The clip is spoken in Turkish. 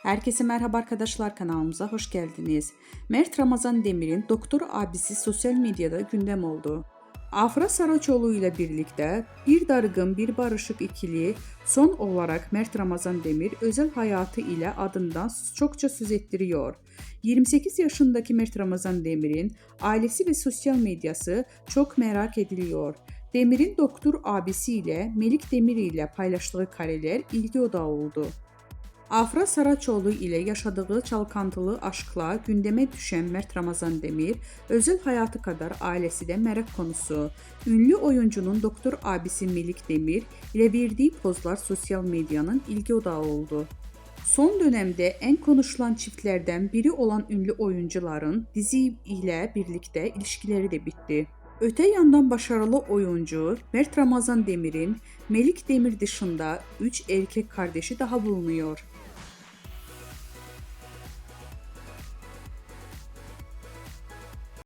Herkese merhaba arkadaşlar, kanalımıza hoş geldiniz. Mert Ramazan Demir'in doktor abisi sosyal medyada gündem oldu. Afra Saraçoğlu ile birlikte bir dargın bir barışık ikili son olarak Mert Ramazan Demir özel hayatı ile adından çokça söz ettiriyor. 28 yaşındaki Mert Ramazan Demir'in ailesi ve sosyal medyası çok merak ediliyor. Demir'in doktor abisi ile Melik Demir ile paylaştığı kareler ilgi odağı oldu. Afra Saraçoğlu ile yaşadığı çalkantılı aşkla gündeme düşen Mert Ramazan Demir, özel hayatı kadar ailesi de merak konusu. Ünlü oyuncunun doktor abisi Melik Demir ile verdiği pozlar sosyal medyanın ilgi odağı oldu. Son dönemde en konuşulan çiftlerden biri olan ünlü oyuncuların dizi ile birlikte ilişkileri de bitti. Öte yandan başarılı oyuncu Mert Ramazan Demir'in Melik Demir dışında 3 erkek kardeşi daha bulunuyor.